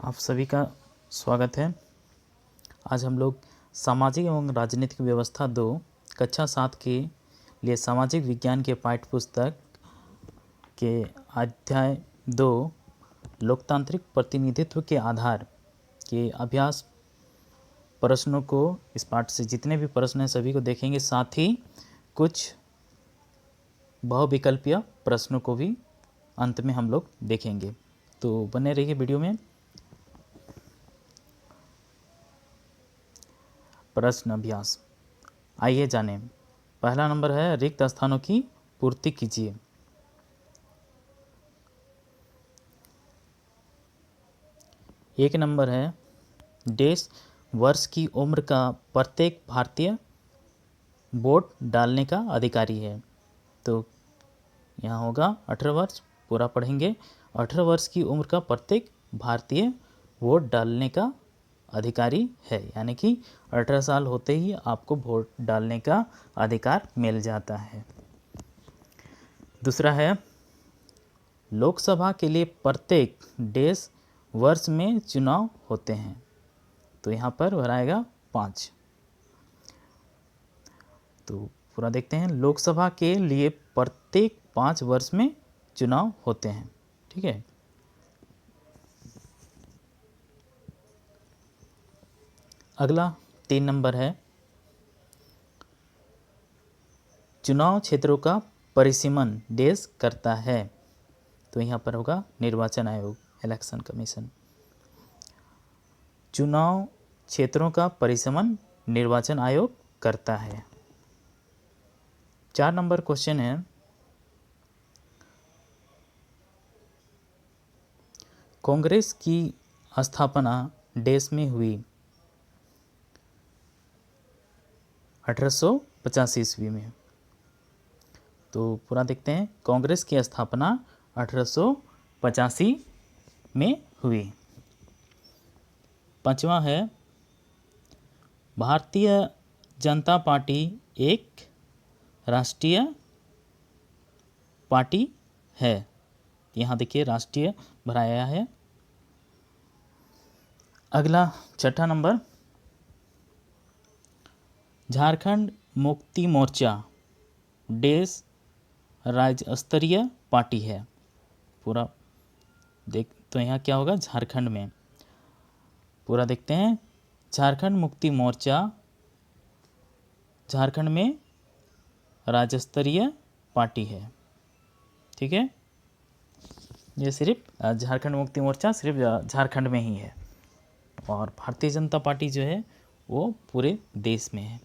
आप सभी का स्वागत है। आज हम लोग सामाजिक एवं राजनीतिक व्यवस्था 2 कक्षा 7 के लिए सामाजिक विज्ञान के पाठ्य पुस्तक के अध्याय 2 लोकतांत्रिक प्रतिनिधित्व के आधार के अभ्यास प्रश्नों को, इस पाठ से जितने भी प्रश्न हैं सभी को देखेंगे, साथ ही कुछ बहुविकल्पीय प्रश्नों को भी अंत में हम लोग देखेंगे। तो बने रहिए वीडियो में। प्रश्न अभ्यास, आइए जानें। पहला नंबर है रिक्त स्थानों की पूर्ति कीजिए। एक नंबर है देश वर्ष की उम्र का प्रत्येक भारतीय वोट डालने का अधिकारी है। तो यहाँ होगा 18 वर्ष, पूरा पढ़ेंगे। 18 वर्ष की उम्र का प्रत्येक भारतीय वोट डालने का अधिकारी है, यानी कि 18 साल होते ही आपको वोट डालने का अधिकार मिल जाता है। दूसरा है लोकसभा के लिए प्रत्येक देश वर्ष में चुनाव होते हैं। तो यहाँ पर भराएगा 5। तो पूरा देखते हैं। लोकसभा के लिए प्रत्येक 5 वर्ष में चुनाव होते हैं। ठीक है। अगला 3 नंबर है चुनाव क्षेत्रों का परिसीमन देश करता है। तो यहाँ पर होगा निर्वाचन आयोग, इलेक्शन कमीशन। चुनाव क्षेत्रों का परिसीमन निर्वाचन आयोग करता है। 4 नंबर क्वेश्चन है कांग्रेस की स्थापना देश में हुई 1885 ईस्वी में। तो पूरा देखते हैं। कांग्रेस की स्थापना 1885 में हुई। 5वां है भारतीय जनता पार्टी एक राष्ट्रीय पार्टी है। यहाँ देखिए राष्ट्रीय भराया है। अगला 6ठा नंबर झारखंड मुक्ति मोर्चा देश राज्य स्तरीय पार्टी है। पूरा देख तो यहाँ क्या होगा झारखंड में। पूरा देखते हैं। झारखंड मुक्ति मोर्चा झारखंड में राज्य स्तरीय पार्टी है। ठीक है। ये सिर्फ झारखंड मुक्ति मोर्चा सिर्फ झारखंड में ही है, और भारतीय जनता पार्टी जो है वो पूरे देश में है।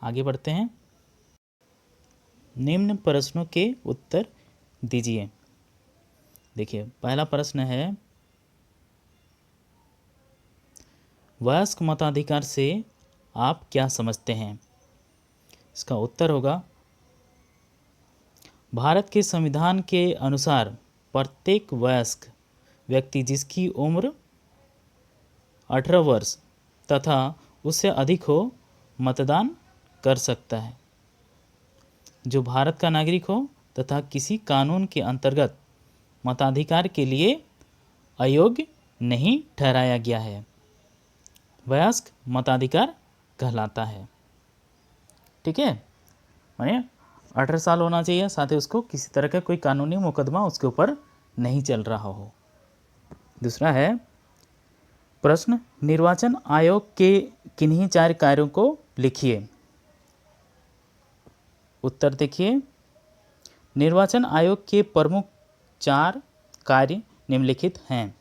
आगे बढ़ते हैं। निम्न प्रश्नों के उत्तर दीजिए। देखिए पहला प्रश्न है वयस्क मताधिकार से आप क्या समझते हैं। इसका उत्तर होगा भारत के संविधान के अनुसार प्रत्येक वयस्क व्यक्ति जिसकी उम्र 18 वर्ष तथा उससे अधिक हो मतदान कर सकता है, जो भारत का नागरिक हो तथा किसी कानून के अंतर्गत मताधिकार के लिए अयोग्य नहीं ठहराया गया है, वयस्क मताधिकार कहलाता है। ठीक है। माने 18 साल होना चाहिए, साथ ही उसको किसी तरह का कोई कानूनी मुकदमा उसके ऊपर नहीं चल रहा हो। दूसरा है प्रश्न निर्वाचन आयोग के किन्हीं 4 कार्यों को लिखिए। उत्तर देखिए। निर्वाचन आयोग के प्रमुख 4 कार्य निम्नलिखित हैं।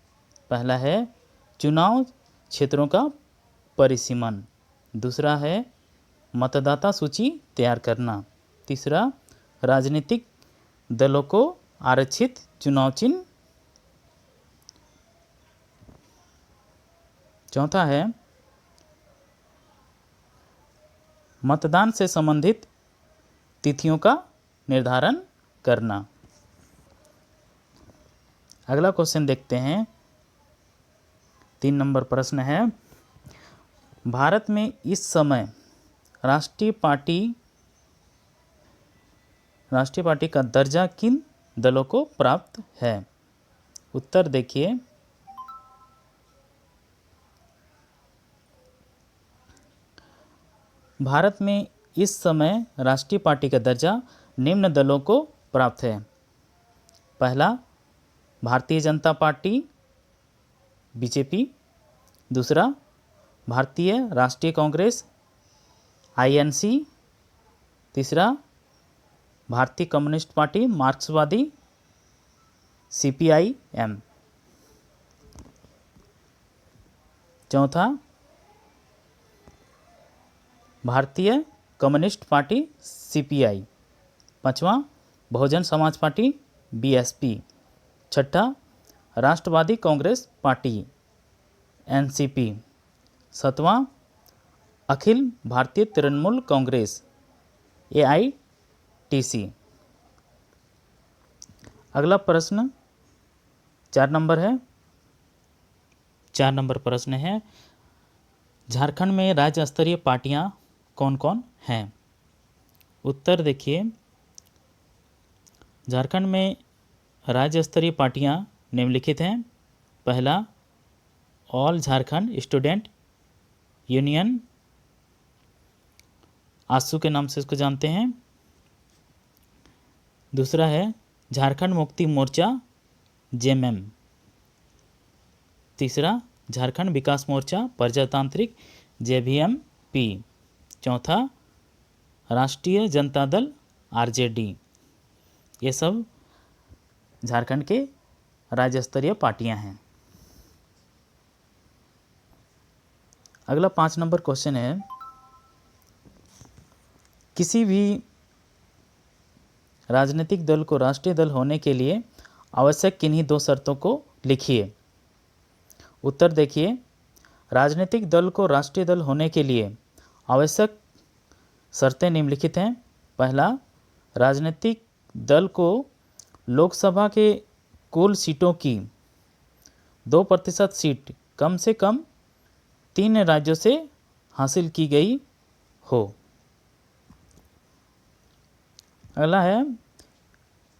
पहला है चुनाव क्षेत्रों का परिसीमन। दूसरा है मतदाता सूची तैयार करना। तीसरा राजनीतिक दलों को आरक्षित चुनाव चिन्ह। चौथा है मतदान से संबंधित तिथियों का निर्धारण करना। अगला क्वेश्चन देखते हैं। 3 नंबर प्रश्न है भारत में इस समय राष्ट्रीय पार्टी का दर्जा किन दलों को प्राप्त है। उत्तर देखिए भारत में इस समय राष्ट्रीय पार्टी का दर्जा निम्न दलों को प्राप्त है। पहला, भारतीय जनता पार्टी बीजेपी। दूसरा, भारतीय राष्ट्रीय कांग्रेस आईएनसी। तीसरा, भारतीय कम्युनिस्ट पार्टी मार्क्सवादी सीपीआईएम। चौथा, भारतीय कम्युनिस्ट पार्टी सीपीआई। पांचवा, बहुजन समाज पार्टी बीएसपी। छठा, राष्ट्रवादी कांग्रेस पार्टी एनसीपी। सातवां, अखिल भारतीय तृणमूल कांग्रेस एआईटीसी। अगला प्रश्न 4 नंबर है। 4 नंबर प्रश्न है, झारखंड में राज्य स्तरीय पार्टियां कौन कौन हैं? उत्तर देखिए, झारखंड में राज्य स्तरीय पार्टियां निम्नलिखित हैं। पहला, ऑल झारखंड स्टूडेंट यूनियन, आसू के नाम से इसको जानते हैं। दूसरा है झारखंड मुक्ति मोर्चा जेएमएम। तीसरा, झारखंड विकास मोर्चा प्रजातांत्रिक जेवीएमपी। चौथा, राष्ट्रीय जनता दल आरजेडी। ये सब झारखंड के राज्य स्तरीय पार्टियां हैं। अगला 5 नंबर क्वेश्चन है, किसी भी राजनीतिक दल को राष्ट्रीय दल होने के लिए आवश्यक किन्हीं 2 शर्तों को लिखिए। उत्तर देखिए, राजनीतिक दल को राष्ट्रीय दल होने के लिए आवश्यक शर्तें निम्नलिखित हैं। पहला, राजनीतिक दल को लोकसभा के कुल सीटों की 2% सीट कम से कम 3 राज्यों से हासिल की गई हो। अगला है,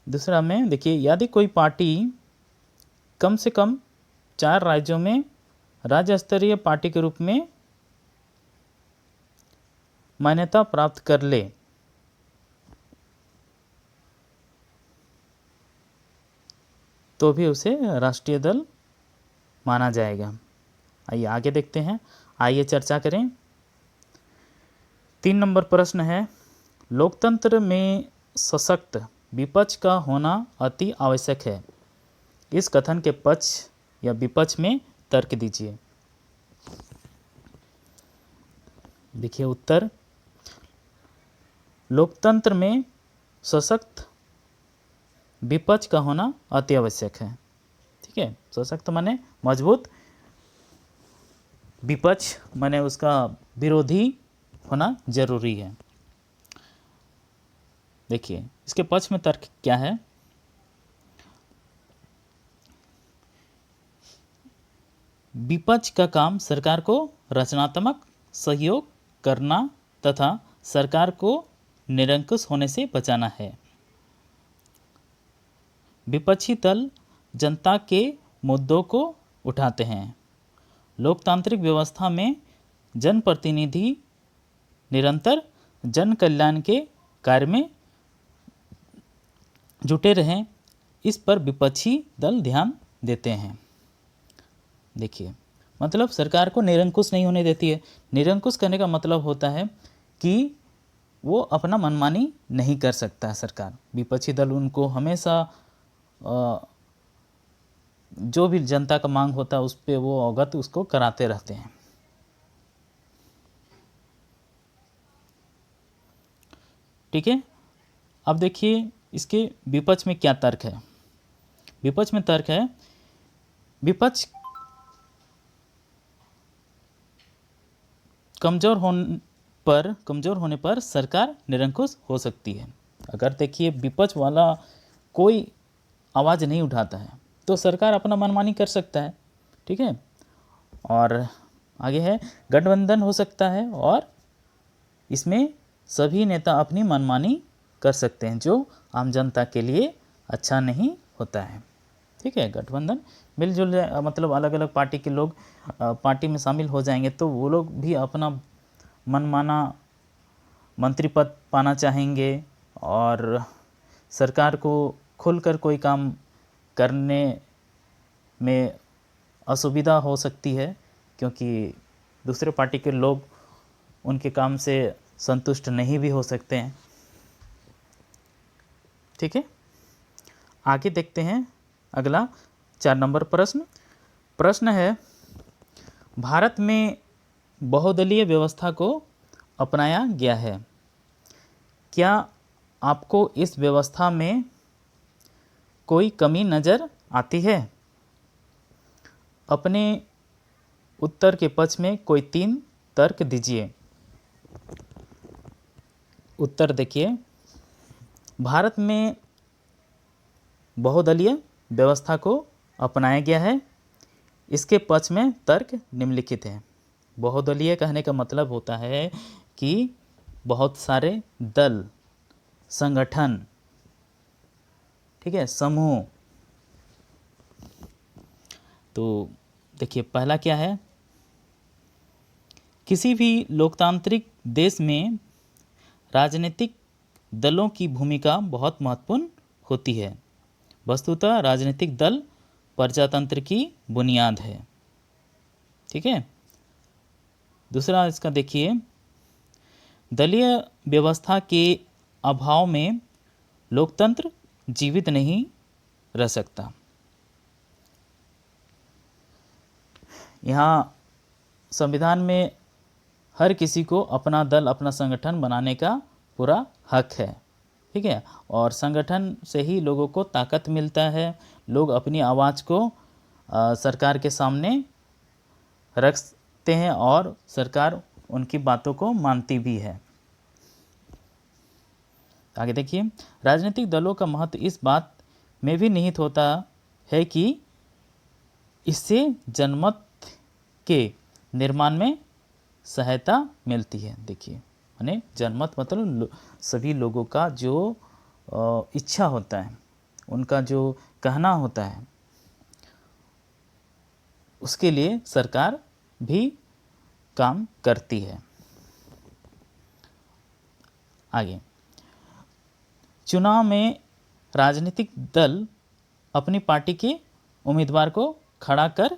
दूसरा में देखिए, यदि कोई पार्टी कम से कम 4 राज्यों में राज्य स्तरीय पार्टी के रूप में मान्यता प्राप्त कर ले तो भी उसे राष्ट्रीय दल माना जाएगा। आइए आगे देखते हैं, आइए चर्चा करें। 3 नंबर प्रश्न है, लोकतंत्र में सशक्त विपक्ष का होना अति आवश्यक है। इस कथन के पक्ष या विपक्ष में तर्क दीजिए। देखिए उत्तर, लोकतंत्र में सशक्त विपक्ष का होना अति आवश्यक है। ठीक है, सशक्त माने मजबूत, विपक्ष माने उसका विरोधी होना जरूरी है। देखिए इसके पक्ष में तर्क क्या है। विपक्ष का काम सरकार को रचनात्मक सहयोग करना तथा सरकार को निरंकुश होने से बचाना है। विपक्षी दल जनता के मुद्दों को उठाते हैं। लोकतांत्रिक व्यवस्था में जनप्रतिनिधि निरंतर जन कल्याण के कार्य में जुटे रहें, इस पर विपक्षी दल ध्यान देते हैं। देखिए मतलब सरकार को निरंकुश नहीं होने देती है। निरंकुश करने का मतलब होता है कि वो अपना मनमानी नहीं कर सकता है सरकार। विपक्षी दल उनको हमेशा जो भी जनता का मांग होता है उस पर वो अवगत उसको कराते रहते हैं। ठीक है, अब देखिए इसके विपक्ष में क्या तर्क है। विपक्ष में तर्क है, विपक्ष कमजोर होने पर सरकार निरंकुश हो सकती है। अगर देखिए विपक्ष वाला कोई आवाज़ नहीं उठाता है तो सरकार अपना मनमानी कर सकता है। ठीक है, और आगे है गठबंधन हो सकता है और इसमें सभी नेता अपनी मनमानी कर सकते हैं जो आम जनता के लिए अच्छा नहीं होता है। ठीक है, गठबंधन मिलजुल मतलब अलग अलग पार्टी के लोग पार्टी में शामिल हो जाएंगे तो वो लोग भी अपना मनमाना मंत्री पद पाना चाहेंगे और सरकार को खुलकर कोई काम करने में असुविधा हो सकती है, क्योंकि दूसरे पार्टी के लोग उनके काम से संतुष्ट नहीं भी हो सकते हैं। ठीक है, आगे देखते हैं अगला 4 नंबर प्रश्न है, भारत में बहुदलीय व्यवस्था को अपनाया गया है। क्या आपको इस व्यवस्था में कोई कमी नज़र आती है? अपने उत्तर के पक्ष में कोई 3 तर्क दीजिए। उत्तर देखिए, भारत में बहुदलीय व्यवस्था को अपनाया गया है। इसके पक्ष में तर्क निम्नलिखित है। बहुदलीय कहने का मतलब होता है कि बहुत सारे दल, संगठन, ठीक है, समूह। तो देखिए, पहला क्या है, किसी भी लोकतांत्रिक देश में राजनीतिक दलों की भूमिका बहुत महत्वपूर्ण होती है। वस्तुतः राजनीतिक दल प्रजातंत्र की बुनियाद है। ठीक है, दूसरा इसका देखिए, दलीय व्यवस्था के अभाव में लोकतंत्र जीवित नहीं रह सकता। यहाँ संविधान में हर किसी को अपना दल, अपना संगठन बनाने का पूरा हक है। ठीक है, और संगठन से ही लोगों को ताकत मिलता है। लोग अपनी आवाज़ को सरकार के सामने रखते हैं और सरकार उनकी बातों को मानती भी है। आगे देखिए, राजनीतिक दलों का महत्व इस बात में भी निहित होता है कि इससे जनमत के निर्माण में सहायता मिलती है। देखिए, माने जनमत मतलब सभी लोगों का जो इच्छा होता है, उनका जो कहना होता है, उसके लिए सरकार भी काम करती है। आगे, चुनाव में राजनीतिक दल अपनी पार्टी के उम्मीदवार को खड़ा कर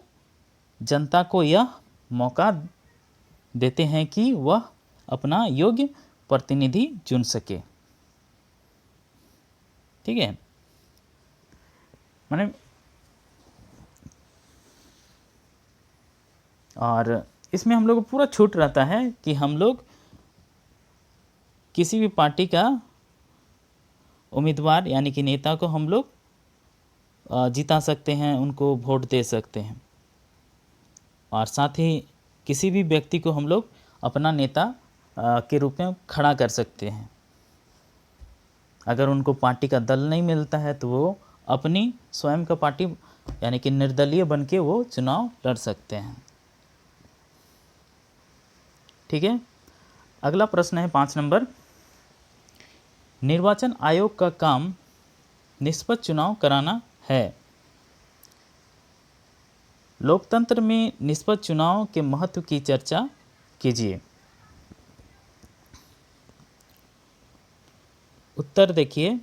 जनता को यह मौका देते हैं कि वह अपना योग्य प्रतिनिधि चुन सके। ठीक है, माने और इसमें हम लोग को पूरा छूट रहता है कि हम लोग किसी भी पार्टी का उम्मीदवार यानी कि नेता को हम लोग जिता सकते हैं, उनको वोट दे सकते हैं, और साथ ही किसी भी व्यक्ति को हम लोग अपना नेता के रूप में खड़ा कर सकते हैं। अगर उनको पार्टी का दल नहीं मिलता है तो वो अपनी स्वयं का पार्टी यानी कि निर्दलीय बन के वो चुनाव लड़ सकते हैं। ठीक है, अगला प्रश्न है 5 नंबर, निर्वाचन आयोग का काम निष्पक्ष चुनाव कराना है। लोकतंत्र में निष्पक्ष चुनाव के महत्व की चर्चा कीजिए। उत्तर देखिए,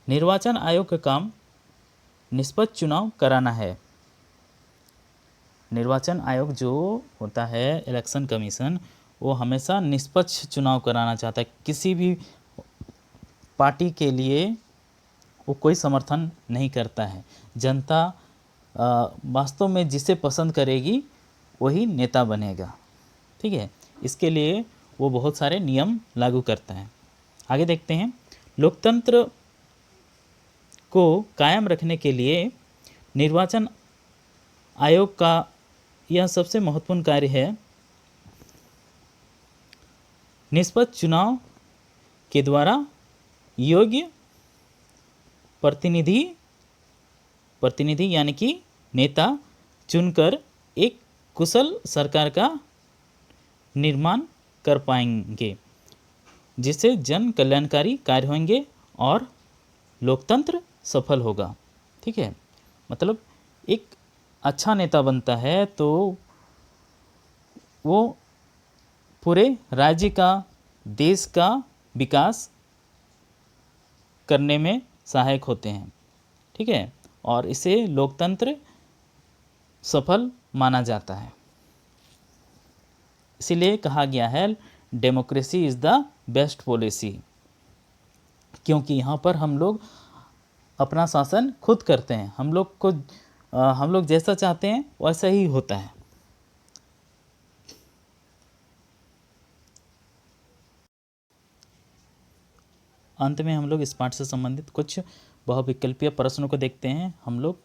निर्वाचन आयोग का काम निष्पक्ष चुनाव कराना है। निर्वाचन आयोग जो होता है, इलेक्शन कमीशन, वो हमेशा निष्पक्ष चुनाव कराना चाहता है। किसी भी पार्टी के लिए वो कोई समर्थन नहीं करता है। जनता वास्तव में जिसे पसंद करेगी वही नेता बनेगा। ठीक है, इसके लिए वो बहुत सारे नियम लागू करता है। आगे देखते हैं, लोकतंत्र को कायम रखने के लिए निर्वाचन आयोग का यह सबसे महत्वपूर्ण कार्य है। निष्पक्ष चुनाव के द्वारा योग्य प्रतिनिधि यानी कि नेता चुनकर एक कुशल सरकार का निर्माण कर पाएंगे, जिससे जन कल्याणकारी कार्य होंगे और लोकतंत्र सफल होगा। ठीक है, मतलब एक अच्छा नेता बनता है तो वो पूरे राज्य का देश का विकास करने में सहायक होते हैं, ठीक है, और इसे लोकतंत्र सफल माना जाता है। इसीलिए कहा गया है democracy is the best policy, क्योंकि यहाँ पर हम लोग अपना शासन खुद करते हैं। हम लोग जैसा चाहते हैं वैसा ही होता है। अंत में हम लोग इस पाठ से संबंधित कुछ बहुविकल्पीय प्रश्नों को देखते हैं। हम लोग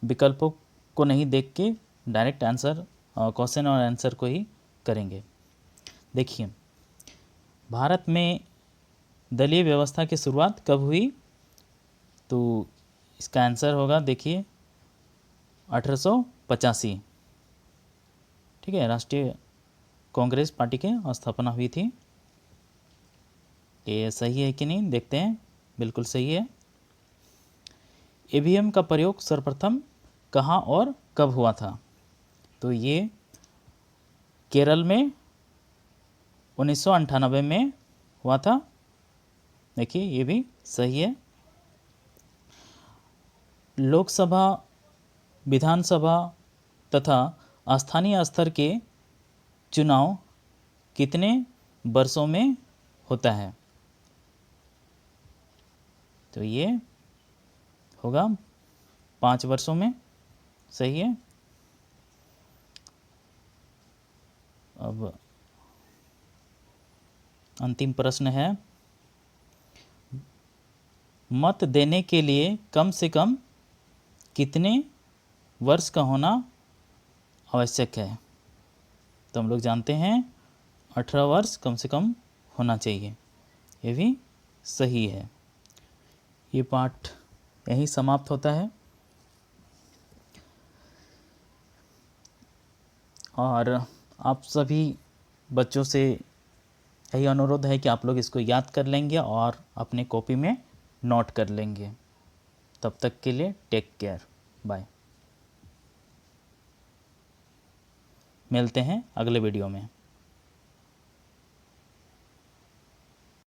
विकल्पों को नहीं देख के डायरेक्ट आंसर, क्वेश्चन और आंसर को ही करेंगे। देखिए, भारत में दलीय व्यवस्था की शुरुआत कब हुई? तो इसका आंसर होगा, देखिए, 1885, ठीक है, राष्ट्रीय कांग्रेस पार्टी की स्थापना हुई थी। ये सही है कि नहीं देखते हैं। बिल्कुल सही है। ईवीएम का प्रयोग सर्वप्रथम कहाँ और कब हुआ था? तो ये केरल में 1998 में हुआ था। देखिए, ये भी सही है। लोकसभा, विधानसभा तथा स्थानीय स्तर के चुनाव कितने वर्षों में होता है? तो ये होगा 5 वर्षों में। सही है। अब अंतिम प्रश्न है, मत देने के लिए कम से कम कितने वर्ष का होना आवश्यक है? तो हम लोग जानते हैं 18 वर्ष कम से कम होना चाहिए। ये भी सही है। ये पाठ यहीं समाप्त होता है और आप सभी बच्चों से यही अनुरोध है कि आप लोग इसको याद कर लेंगे और अपने कॉपी में नोट कर लेंगे। तब तक के लिए टेक केयर, बाय। मिलते हैं अगले वीडियो में।